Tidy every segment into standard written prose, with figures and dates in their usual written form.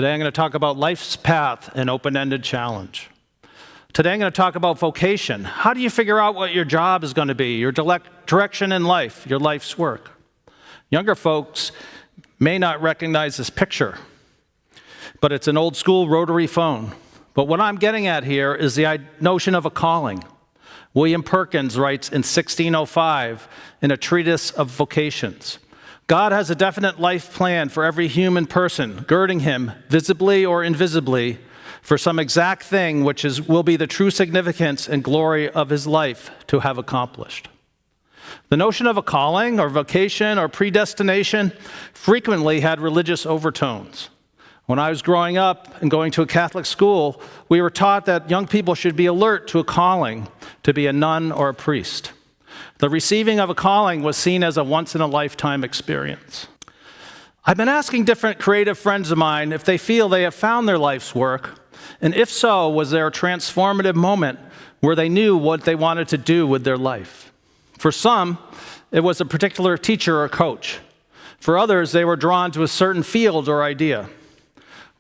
Today I'm going to talk about life's path and open-ended challenge. Today I'm going to talk about vocation. How do you figure out what your job is going to be, your direction in life, your life's work? Younger folks may not recognize this picture, but it's an old school rotary phone. But what I'm getting at here is the notion of a calling. William Perkins writes in 1605 in a treatise of vocations, God has a definite life plan for every human person, girding him, visibly or invisibly, for some exact thing which will be the true significance and glory of his life to have accomplished. The notion of a calling or vocation or predestination frequently had religious overtones. When I was growing up and going to a Catholic school, we were taught that young people should be alert to a calling to be a nun or a priest. The receiving of a calling was seen as a once-in-a-lifetime experience. I've been asking different creative friends of mine if they feel they have found their life's work, and if so, was there a transformative moment where they knew what they wanted to do with their life? For some, it was a particular teacher or coach. For others, they were drawn to a certain field or idea.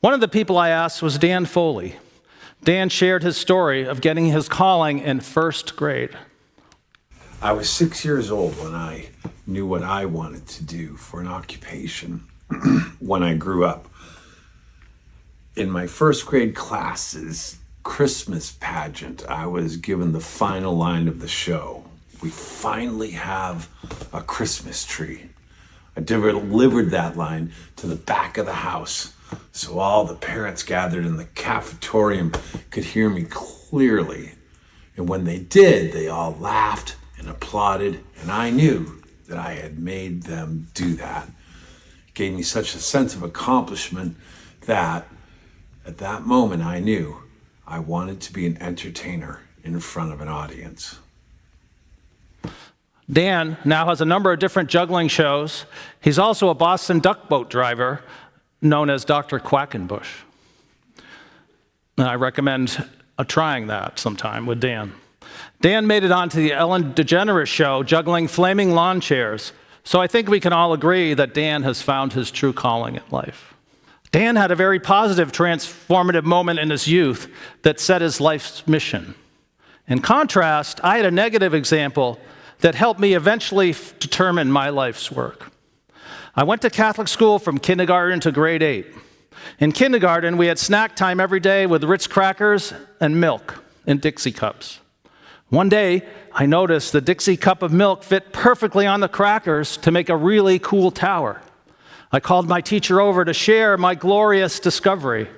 One of the people I asked was Dan Foley. Dan shared his story of getting his calling in first grade. I was 6 years old when I knew what I wanted to do for an occupation when I grew up. In my first grade class's Christmas pageant, I was given the final line of the show. We finally have a Christmas tree. I delivered that line to the back of the house, so all the parents gathered in the cafetorium could hear me clearly. And when they did, they all laughed and applauded, and I knew that I had made them do that. It gave me such a sense of accomplishment that at that moment I knew I wanted to be an entertainer in front of an audience. Dan now has a number of different juggling shows. He's also a Boston duck boat driver known as Dr. Quackenbush. And I recommend trying that sometime with Dan. Dan made it onto the Ellen DeGeneres show, juggling flaming lawn chairs. So I think we can all agree that Dan has found his true calling in life. Dan had a very positive, transformative moment in his youth that set his life's mission. In contrast, I had a negative example that helped me eventually determine my life's work. I went to Catholic school from kindergarten to grade 8. In kindergarten, we had snack time every day with Ritz crackers and milk in Dixie cups. One day, I noticed the Dixie cup of milk fit perfectly on the crackers to make a really cool tower. I called my teacher over to share my glorious discovery.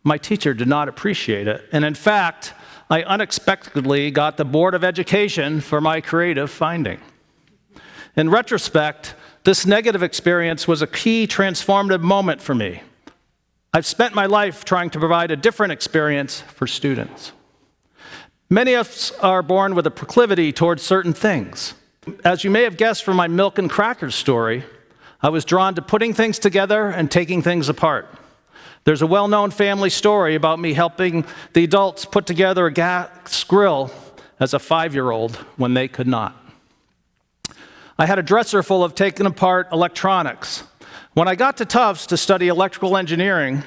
My teacher did not appreciate it, and in fact, I unexpectedly got the Board of Education for my creative finding. In retrospect, this negative experience was a key transformative moment for me. I've spent my life trying to provide a different experience for students. Many of us are born with a proclivity towards certain things. As you may have guessed from my milk and crackers story, I was drawn to putting things together and taking things apart. There's a well-known family story about me helping the adults put together a gas grill as a 5-year-old when they could not. I had a dresser full of taken apart electronics. When I got to Tufts to study electrical engineering,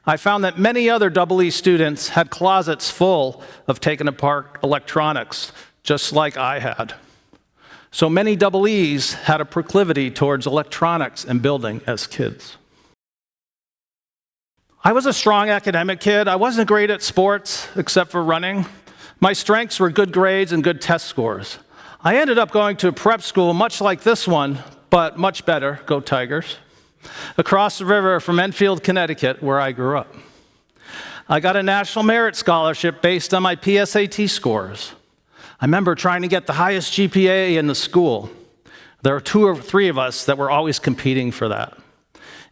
I found that many other EE students had closets full of taken apart electronics, just like I had. So many EEs had a proclivity towards electronics and building as kids. I was a strong academic kid. I wasn't great at sports, except for running. My strengths were good grades and good test scores. I ended up going to a prep school much like this one, but much better, go Tigers, across the river from Enfield, Connecticut, where I grew up. I got a National Merit Scholarship based on my PSAT scores. I remember trying to get the highest GPA in the school. There were 2 or 3 of us that were always competing for that.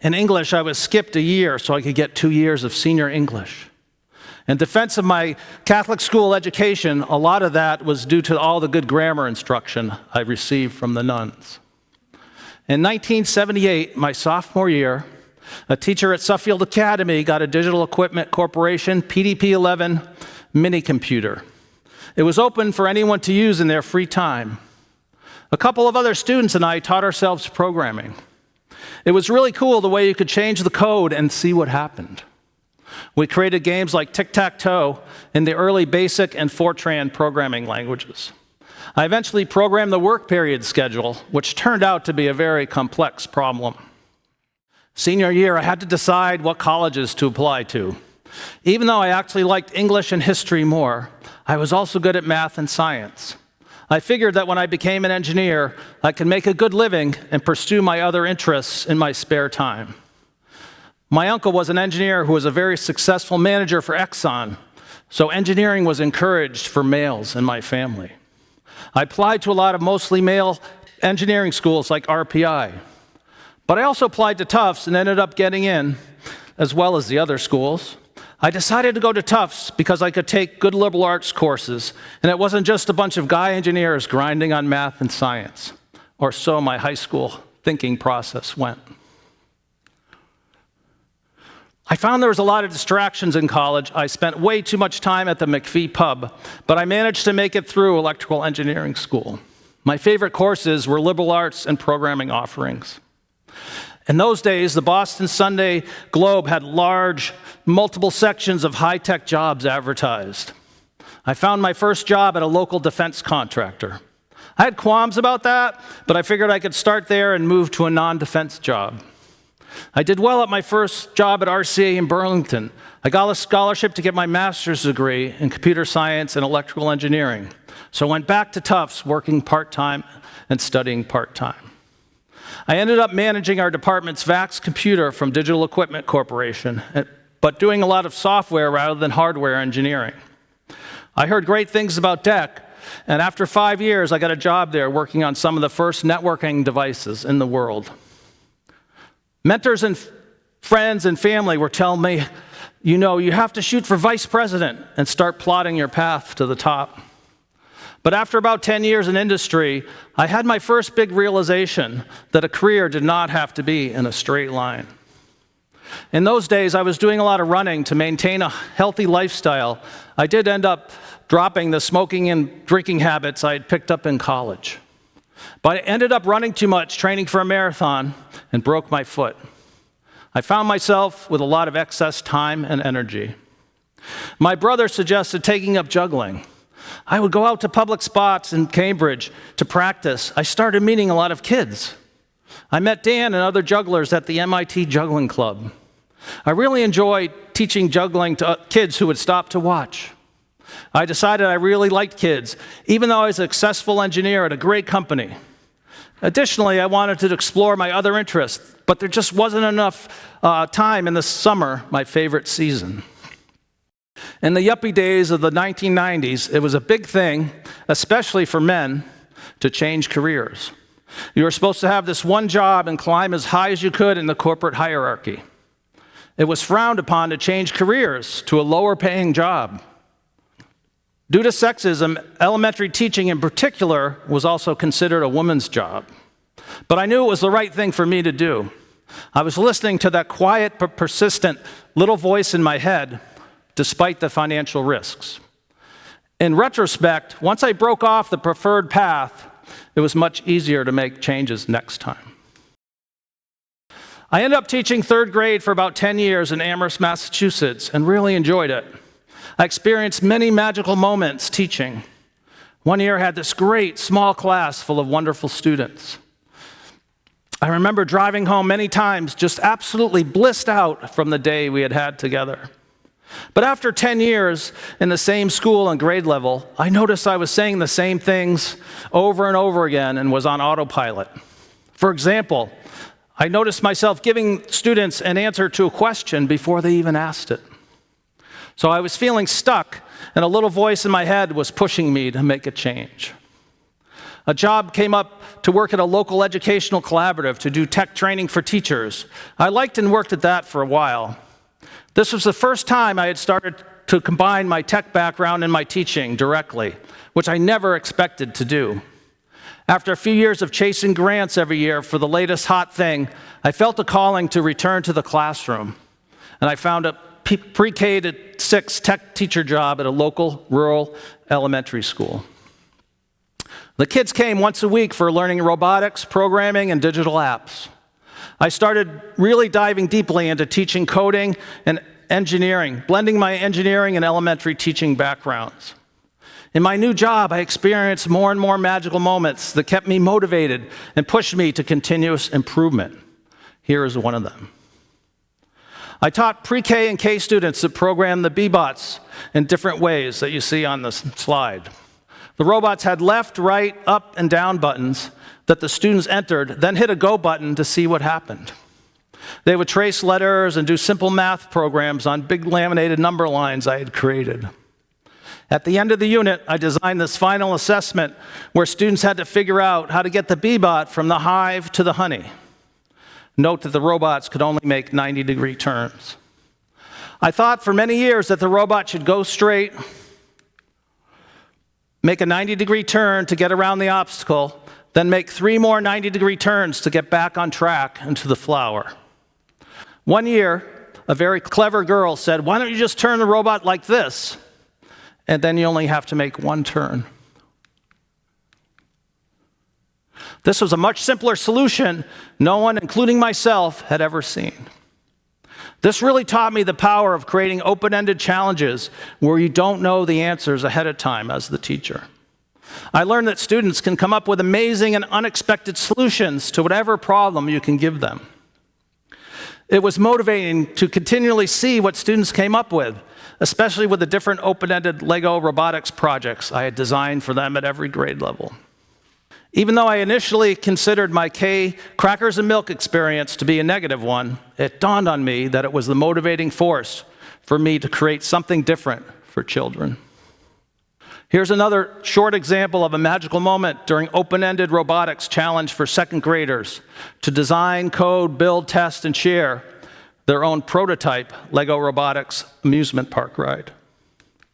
In English, I was skipped a year so I could get 2 years of senior English. In defense of my Catholic school education, a lot of that was due to all the good grammar instruction I received from the nuns. In 1978, my sophomore year, a teacher at Suffield Academy got a Digital Equipment Corporation PDP-11 mini computer. It was open for anyone to use in their free time. A couple of other students and I taught ourselves programming. It was really cool the way you could change the code and see what happened. We created games like tic-tac-toe in the early BASIC and Fortran programming languages. I eventually programmed the work period schedule, which turned out to be a very complex problem. Senior year, I had to decide what colleges to apply to. Even though I actually liked English and history more, I was also good at math and science. I figured that when I became an engineer, I could make a good living and pursue my other interests in my spare time. My uncle was an engineer who was a very successful manager for Exxon, so engineering was encouraged for males in my family. I applied to a lot of mostly male engineering schools like RPI, but I also applied to Tufts and ended up getting in, as well as the other schools. I decided to go to Tufts because I could take good liberal arts courses, and it wasn't just a bunch of guy engineers grinding on math and science, or so my high school thinking process went. I found there was a lot of distractions in college. I spent way too much time at the McPhee pub, but I managed to make it through electrical engineering school. My favorite courses were liberal arts and programming offerings. In those days, the Boston Sunday Globe had large, multiple sections of high-tech jobs advertised. I found my first job at a local defense contractor. I had qualms about that, but I figured I could start there and move to a non-defense job. I did well at my first job at RCA in Burlington. I got a scholarship to get my master's degree in computer science and electrical engineering. So I went back to Tufts, working part-time and studying part-time. I ended up managing our department's VAX computer from Digital Equipment Corporation, but doing a lot of software rather than hardware engineering. I heard great things about DEC, and after 5 years, I got a job there working on some of the first networking devices in the world. Mentors and friends and family were telling me, you have to shoot for vice president and start plotting your path to the top. But after about 10 years in industry, I had my first big realization that a career did not have to be in a straight line. In those days, I was doing a lot of running to maintain a healthy lifestyle. I did end up dropping the smoking and drinking habits I had picked up in college. But I ended up running too much, training for a marathon, and broke my foot. I found myself with a lot of excess time and energy. My brother suggested taking up juggling. I would go out to public spots in Cambridge to practice. I started meeting a lot of kids. I met Dan and other jugglers at the MIT Juggling Club. I really enjoyed teaching juggling to kids who would stop to watch. I decided I really liked kids, even though I was a successful engineer at a great company. Additionally, I wanted to explore my other interests, but there just wasn't enough time in the summer, my favorite season. In the yuppie days of the 1990s, it was a big thing, especially for men, to change careers. You were supposed to have this one job and climb as high as you could in the corporate hierarchy. It was frowned upon to change careers to a lower-paying job. Due to sexism, elementary teaching in particular was also considered a woman's job. But I knew it was the right thing for me to do. I was listening to that quiet but persistent little voice in my head, despite the financial risks. In retrospect, once I broke off the preferred path, it was much easier to make changes next time. I ended up teaching third grade for about 10 years in Amherst, Massachusetts, and really enjoyed it. I experienced many magical moments teaching. One year I had this great small class full of wonderful students. I remember driving home many times just absolutely blissed out from the day we had had together. But after 10 years in the same school and grade level, I noticed I was saying the same things over and over again and was on autopilot. For example, I noticed myself giving students an answer to a question before they even asked it. So I was feeling stuck, and a little voice in my head was pushing me to make a change. A job came up to work at a local educational collaborative to do tech training for teachers. I liked and worked at that for a while. This was the first time I had started to combine my tech background and my teaching directly, which I never expected to do. After a few years of chasing grants every year for the latest hot thing, I felt a calling to return to the classroom, and I found a pre-K to 6 tech teacher job at a local rural elementary school. The kids came once a week for learning robotics, programming, and digital apps. I started really diving deeply into teaching coding and engineering, blending my engineering and elementary teaching backgrounds. In my new job, I experienced more and more magical moments that kept me motivated and pushed me to continuous improvement. Here is one of them. I taught pre-K and K students to program the B-bots in different ways that you see on this slide. The robots had left, right, up, and down buttons that the students entered, then hit a go button to see what happened. They would trace letters and do simple math programs on big laminated number lines I had created. At the end of the unit, I designed this final assessment where students had to figure out how to get the bee-bot from the hive to the honey. Note that the robots could only make 90-degree turns. I thought for many years that the robot should go straight, make a 90-degree turn to get around the obstacle, then make 3 more 90-degree turns to get back on track into the flower. One year, a very clever girl said, "Why don't you just turn the robot like this? And then you only have to make 1 turn." This was a much simpler solution no one, including myself, had ever seen. This really taught me the power of creating open-ended challenges where you don't know the answers ahead of time as the teacher. I learned that students can come up with amazing and unexpected solutions to whatever problem you can give them. It was motivating to continually see what students came up with, especially with the different open-ended Lego robotics projects I had designed for them at every grade level. Even though I initially considered my K crackers and milk experience to be a negative one, it dawned on me that it was the motivating force for me to create something different for children. Here's another short example of a magical moment during open-ended robotics challenge for 2nd graders to design, code, build, test, and share their own prototype Lego robotics amusement park ride.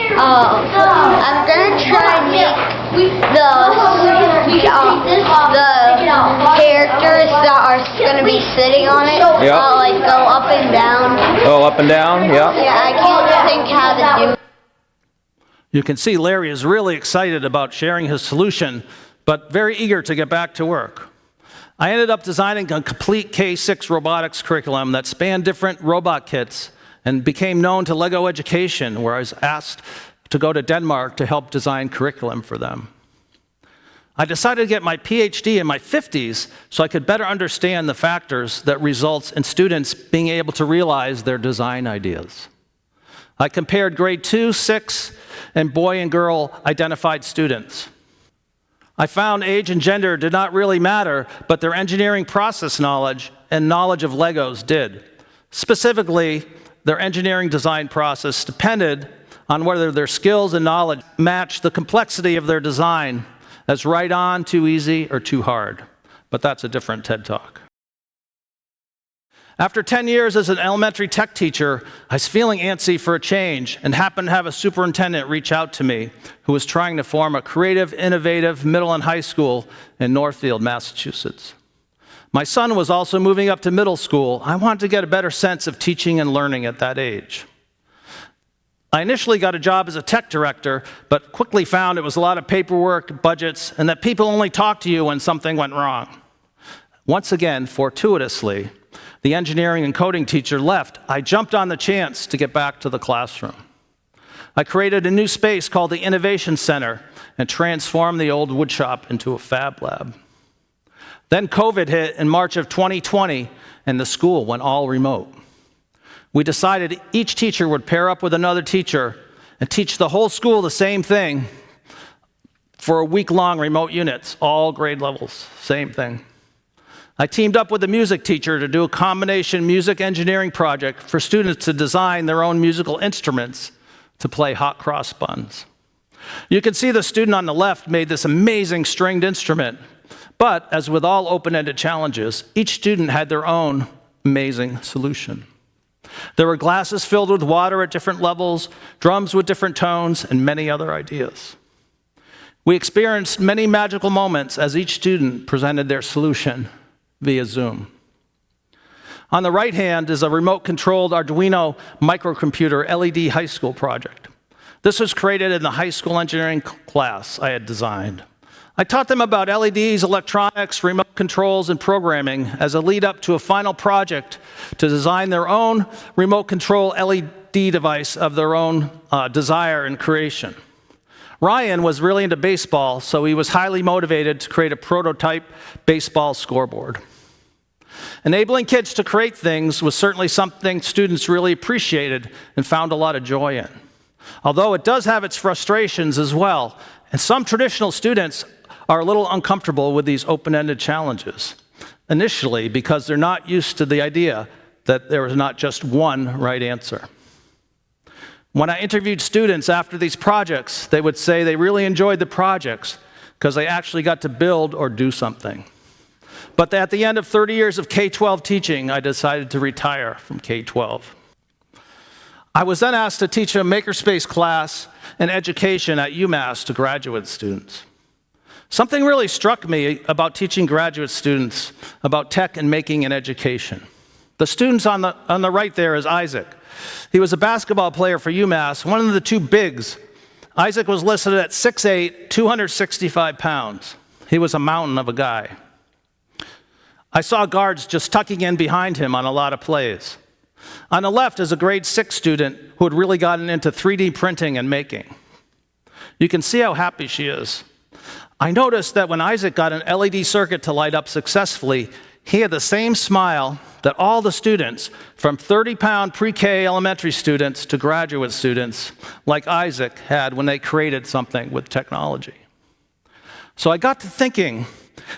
I'm gonna try and make the characters that are gonna be sitting on it, Yep. like go up and down. Oh, up and down, yeah. Yeah, I can't think how to do. You can see Larry is really excited about sharing his solution, but very eager to get back to work. I ended up designing a complete K-6 robotics curriculum that spanned different robot kits and became known to Lego Education, where I was asked to go to Denmark to help design curriculum for them. I decided to get my PhD in my 50s so I could better understand the factors that results in students being able to realize their design ideas. I compared grade 2, 6, and boy and girl identified students. I found age and gender did not really matter, but their engineering process knowledge and knowledge of Legos did. Specifically, their engineering design process depended on whether their skills and knowledge matched the complexity of their design as right on, too easy, or too hard. But that's a different TED Talk. After 10 years as an elementary tech teacher, I was feeling antsy for a change and happened to have a superintendent reach out to me who was trying to form a creative, innovative middle and high school in Northfield, Massachusetts. My son was also moving up to middle school. I wanted to get a better sense of teaching and learning at that age. I initially got a job as a tech director, but quickly found it was a lot of paperwork, budgets, and that people only talked to you when something went wrong. Once again, fortuitously, the engineering and coding teacher left. I jumped on the chance to get back to the classroom. I created a new space called the Innovation Center and transformed the old woodshop into a fab lab. Then COVID hit in March of 2020, and the school went all remote. We decided each teacher would pair up with another teacher and teach the whole school the same thing for a week-long remote units, all grade levels, same thing. I teamed up with a music teacher to do a combination music engineering project for students to design their own musical instruments to play hot cross buns. You can see the student on the left made this amazing stringed instrument, but as with all open-ended challenges, each student had their own amazing solution. There were glasses filled with water at different levels, drums with different tones, and many other ideas. We experienced many magical moments as each student presented their solution via Zoom. On the right hand is a remote-controlled Arduino microcomputer LED high school project. This was created in the high school engineering class I had designed. I taught them about LEDs, electronics, remote controls, and programming as a lead up to a final project to design their own remote control LED device of their own desire and creation. Ryan was really into baseball, so he was highly motivated to create a prototype baseball scoreboard. Enabling kids to create things was certainly something students really appreciated and found a lot of joy in. Although it does have its frustrations as well, and some traditional students are a little uncomfortable with these open-ended challenges, initially because they're not used to the idea that there is not just one right answer. When I interviewed students after these projects, they would say they really enjoyed the projects because they actually got to build or do something. But at the end of 30 years of K-12 teaching, I decided to retire from K-12. I was then asked to teach a makerspace class in education at UMass to graduate students. Something really struck me about teaching graduate students about tech and making and education. The students on the right there is Isaac. He was a basketball player for UMass, one of the two bigs. Isaac was listed at 6'8", 265 pounds. He was a mountain of a guy. I saw guards just tucking in behind him on a lot of plays. On the left is a grade 6 student who had really gotten into 3D printing and making. You can see how happy she is. I noticed that when Isaac got an LED circuit to light up successfully, he had the same smile that all the students, from 30-pound pre-K elementary students to graduate students like Isaac, had when they created something with technology. So I got to thinking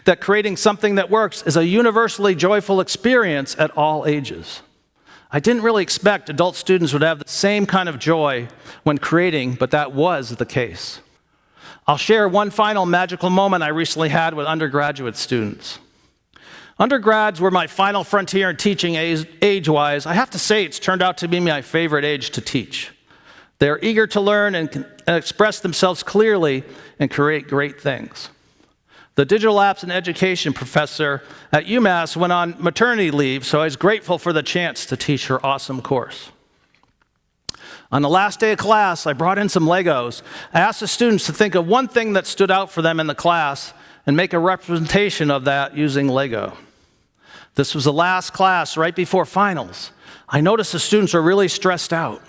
that creating something that works is a universally joyful experience at all ages. I didn't really expect adult students would have the same kind of joy when creating, but that was the case. I'll share one final magical moment I recently had with undergraduate students. Undergrads were my final frontier in teaching age-wise. I have to say it's turned out to be my favorite age to teach. They're eager to learn and express themselves clearly and create great things. The digital apps and education professor at UMass went on maternity leave, so I was grateful for the chance to teach her awesome course. On the last day of class, I brought in some Legos. I asked the students to think of one thing that stood out for them in the class and make a representation of that using Lego. This was the last class right before finals. I noticed the students were really stressed out.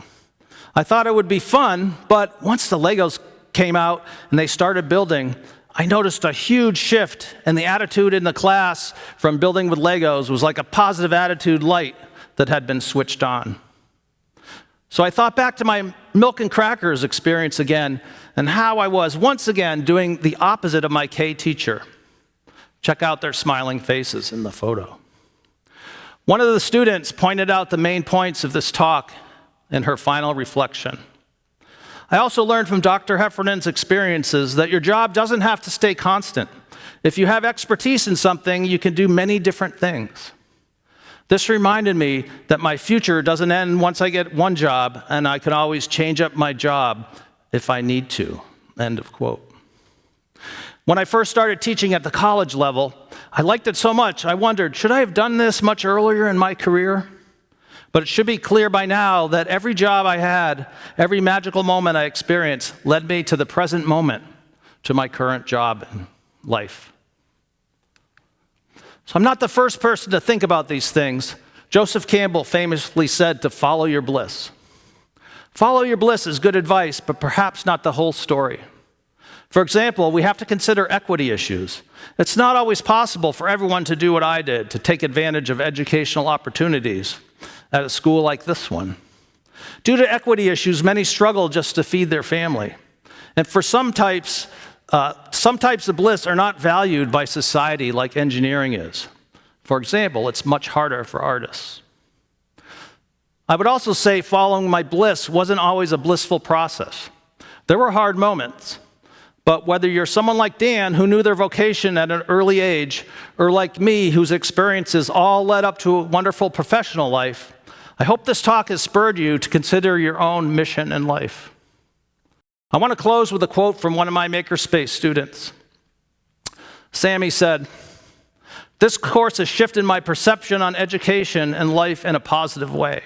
I thought it would be fun, but once the Legos came out and they started building, I noticed a huge shift, and the attitude in the class from building with Legos was like a positive attitude light that had been switched on. So I thought back to my milk and crackers experience again and how I was once again doing the opposite of my K teacher. Check out their smiling faces in the photo. One of the students pointed out the main points of this talk in her final reflection. I also learned from Dr. Heffernan's experiences that your job doesn't have to stay constant. If you have expertise in something, you can do many different things. This reminded me that my future doesn't end once I get one job, and I can always change up my job if I need to. End of quote. When I first started teaching at the college level, I liked it so much, I wondered, should I have done this much earlier in my career? But it should be clear by now that every job I had, every magical moment I experienced, led me to the present moment, to my current job and life. So I'm not the first person to think about these things. Joseph Campbell famously said to follow your bliss. Follow your bliss is good advice, but perhaps not the whole story. For example, we have to consider equity issues. It's not always possible for everyone to do what I did, to take advantage of educational opportunities at a school like this one. Due to equity issues, many struggle just to feed their family. And for some types of bliss are not valued by society like engineering is. For example, it's much harder for artists. I would also say following my bliss wasn't always a blissful process. There were hard moments. But whether you're someone like Dan, who knew their vocation at an early age, or like me, whose experiences all led up to a wonderful professional life, I hope this talk has spurred you to consider your own mission in life. I want to close with a quote from one of my Makerspace students. Sammy said, "This course has shifted my perception on education and life in a positive way.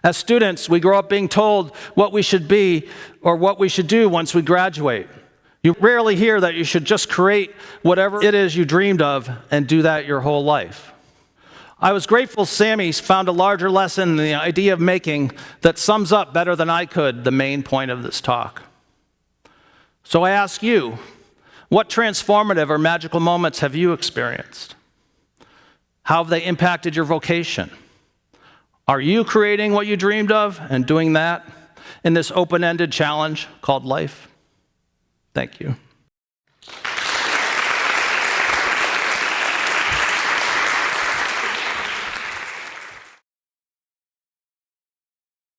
As students, we grow up being told what we should be or what we should do once we graduate. You rarely hear that you should just create whatever it is you dreamed of and do that your whole life. I was grateful Sammy found a larger lesson in the idea of making that sums up better than I could the main point of this talk. So I ask you, what transformative or magical moments have you experienced? How have they impacted your vocation? Are you creating what you dreamed of and doing that in this open-ended challenge called life? Thank you.